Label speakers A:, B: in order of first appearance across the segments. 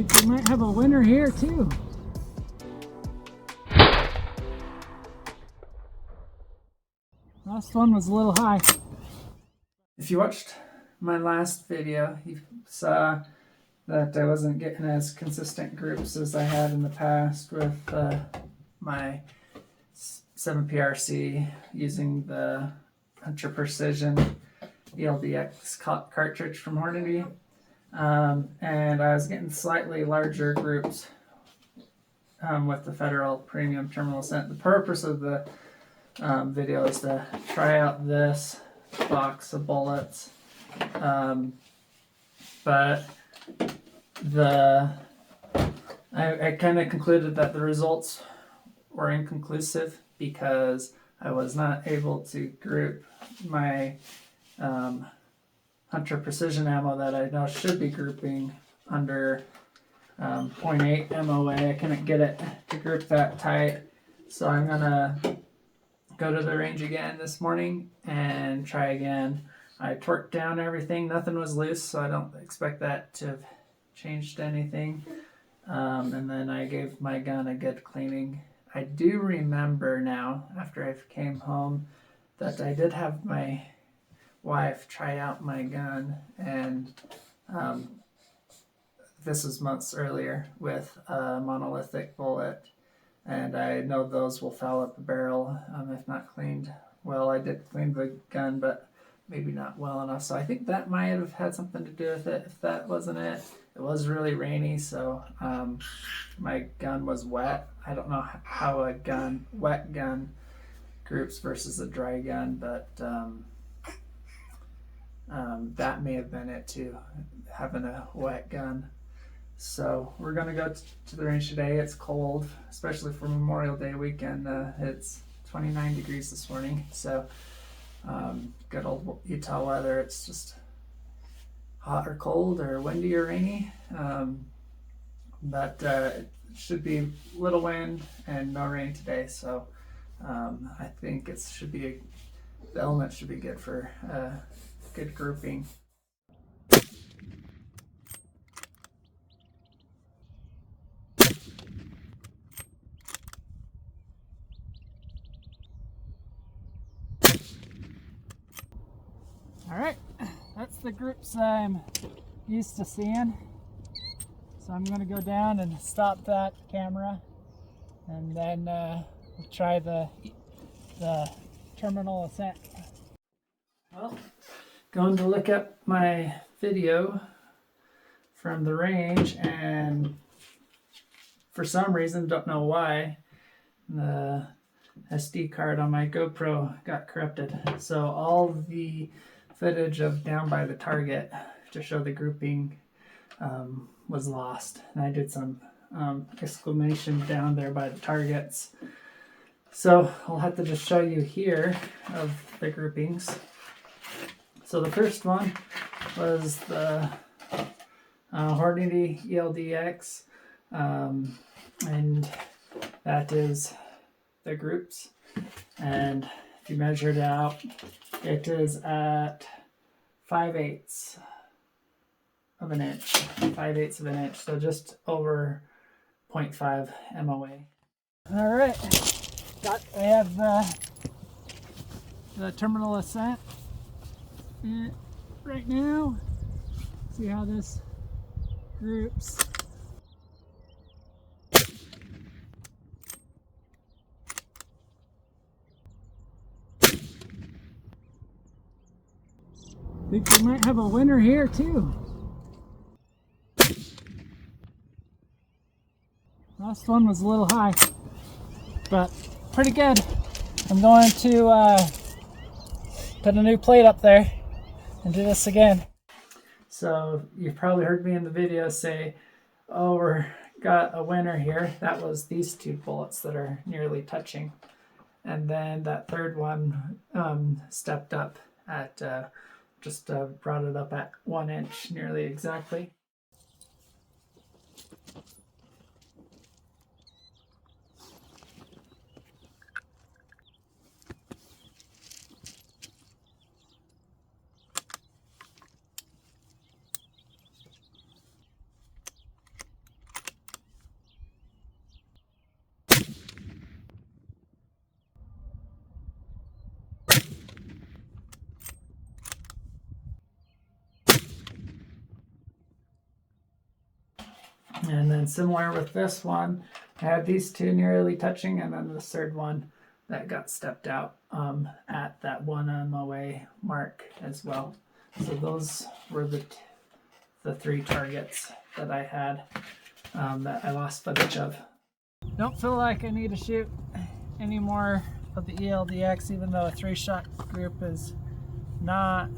A: Think we might have a winner here too. Last one was a little high. If you watched my last video, you saw that I wasn't getting as consistent groups as I had in the past with my 7 PRC using the Hunter Precision ELD-X cartridge from Hornady. And I was getting slightly larger groups with the Federal Premium Terminal Ascent. The purpose of the video is to try out this box of bullets, but I kind of concluded that the results were inconclusive because I was not able to group my Hunter Precision ammo that I know should be grouping under 0.8 MOA. I couldn't get it to group that tight, so I'm gonna go to the range again this morning and try again. I torqued down everything, nothing was loose, so I don't expect that to have changed anything. And then I gave my gun a good cleaning. I do remember now, after I came home, that I did have my wife try out my gun, and this was months earlier with a monolithic bullet, and I know those will foul up the barrel if not cleaned well. I did clean the gun, but maybe not well enough, so I think that might have had something to do with it. If that wasn't it, it was really rainy, so my gun was wet. I don't know how a wet gun groups versus a dry gun, but that may have been it too, having a wet gun. So we're gonna go to the range today. It's cold, especially for Memorial Day weekend. It's 29 degrees this morning, so good old Utah weather. It's just hot or cold or windy or rainy, but it should be little wind and no rain today, so I think it should be, the element should be good for good grouping. All right, that's the groups I'm used to seeing. So I'm going to go down and stop that camera, and then we'll try the Terminal Ascent. Well, going to look up my video from the range, and for some reason, don't know why, the SD card on my GoPro got corrupted. So all the footage of down by the target to show the grouping was lost. And I did some exclamation down there by the targets. So I'll have to just show you here of the groupings. So the first one was the Hornady ELD-X, and that is the groups. And if you measure it out, it is at 5/8 of an inch, 5/8 of an inch, so just over 0.5 MOA. All right, I have the Terminal Ascent right now. See how this groups. I think we might have a winner here too. Last one was a little high, but pretty good. I'm going to put a new plate up there and do this again. So you've probably heard me in the video say, oh, we're got a winner here. That was these two bullets that are nearly touching. And then that third one stepped up at just brought it up at 1 inch, nearly exactly. And then similar with this one, I had these two nearly touching, and then the third one that got stepped out at that 1 MOA mark as well. So those were the three targets that I had that I lost footage of. Don't feel like I need to shoot any more of the ELD-X, even though a 3-shot group is not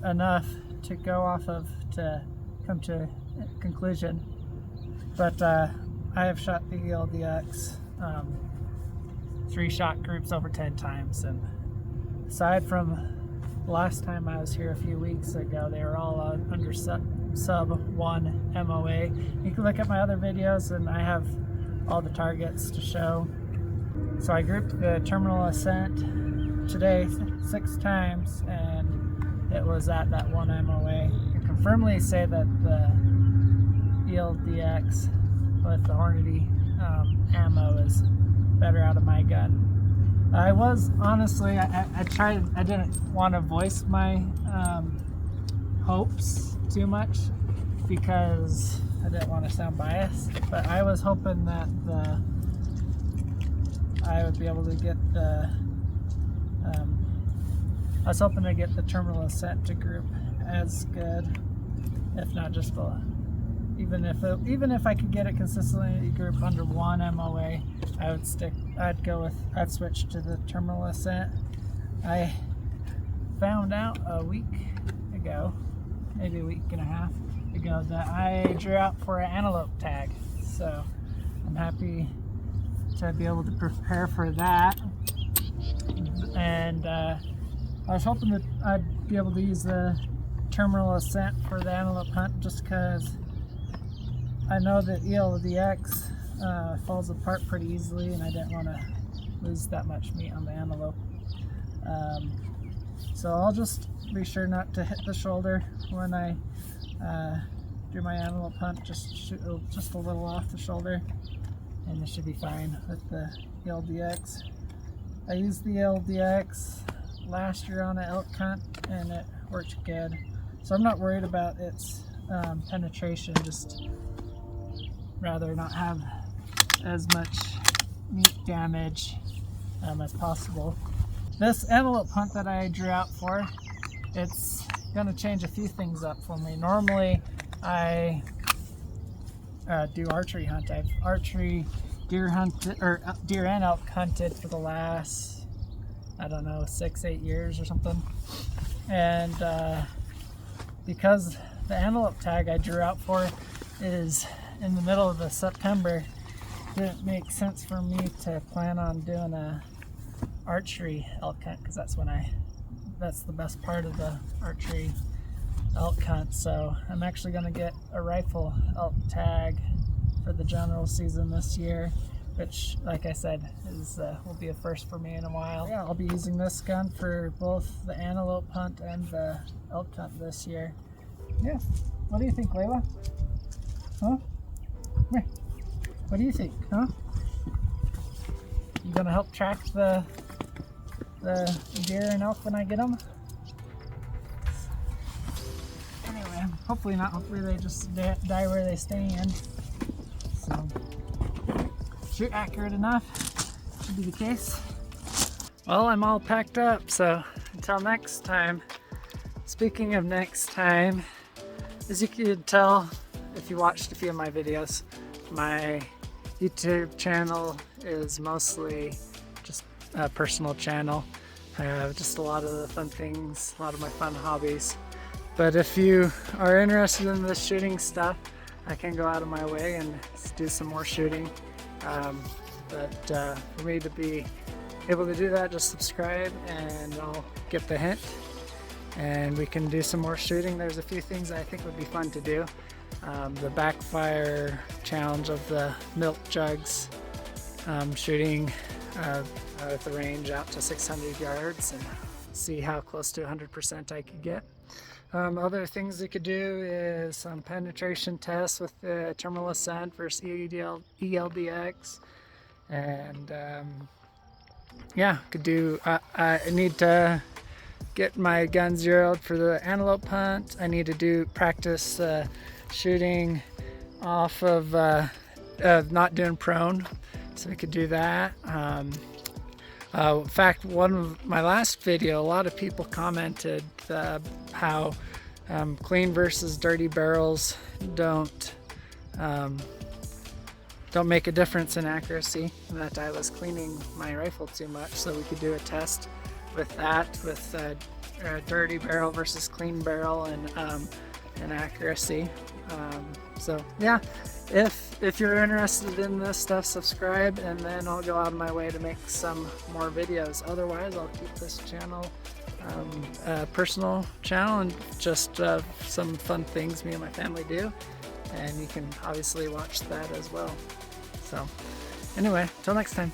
A: enough to go off of to come to a conclusion. But I have shot the ELD-X 3-shot groups over 10 times, and aside from last time I was here a few weeks ago, they were all under sub 1 MOA. You can look at my other videos and I have all the targets to show. So I grouped the Terminal Ascent today 6 times, and it was at that 1 MOA. I can firmly say that the ELD-X with the Hornady ammo is better out of my gun. I was honestly, I didn't want to voice my hopes too much because I didn't want to sound biased, but I was hoping that I would be able to get the I was hoping to get the Terminal Ascent to group as good, if not just even if I could get it consistently group under 1 MOA, I'd switch to the Terminal Ascent. I found out a week ago, maybe a week and a half ago, that I drew out for an antelope tag. So I'm happy to be able to prepare for that. And I was hoping that I'd be able to use the Terminal Ascent for the antelope hunt, just because I know that ELD-X falls apart pretty easily, and I didn't want to lose that much meat on the antelope. So I'll just be sure not to hit the shoulder when I do my antelope hunt. Just shoot just a little off the shoulder, and it should be fine with the ELD-X. I used the ELD-X last year on an elk hunt, and it worked good. So I'm not worried about its penetration, just rather not have as much meat damage as possible. This antelope hunt that I drew out for, it's gonna change a few things up for me. Normally I do archery hunt. I've archery deer hunted, or deer and elk hunted for the last, I don't know, 6-8 years or something. And because the antelope tag I drew out for is in the middle of September, it didn't make sense for me to plan on doing a archery elk hunt, because that's the best part of the archery elk hunt. So I'm actually going to get a rifle elk tag for the general season this year, which, like I said, will be a first for me in a while. Yeah, I'll be using this gun for both the antelope hunt and the elk hunt this year. Yeah, what do you think, Layla? Huh? Here. What do you think, huh? You gonna help track the deer and elk when I get them? Anyway, hopefully not. Hopefully they just die where they stand. So, shoot accurate enough should be the case. Well, I'm all packed up, so until next time. Speaking of next time, as you could tell if you watched a few of my videos, my YouTube channel is mostly just a personal channel. I have just a lot of the fun things, a lot of my fun hobbies. But if you are interested in the shooting stuff, I can go out of my way and do some more shooting. But for me to be able to do that, just subscribe and I'll get the hint. And we can do some more shooting. There's a few things I think would be fun to do. The backfire challenge of the milk jugs, shooting with the range out to 600 yards and see how close to 100% I could get. Other things we could do is some penetration tests with the Terminal Ascent versus ELD-X, and yeah, could do. I need to get my gun zeroed for the antelope hunt. I need to practice shooting off of not doing prone, so we could do that. In fact, one of my last video, a lot of people commented how clean versus dirty barrels don't make a difference in accuracy, and that I was cleaning my rifle too much. So we could do a test with that, with a dirty barrel versus clean barrel, and accuracy. So yeah, if you're interested in this stuff, subscribe, and then I'll go out of my way to make some more videos. Otherwise, I'll keep this channel a personal channel, and just some fun things me and my family do, and you can obviously watch that as well. So anyway, till next time.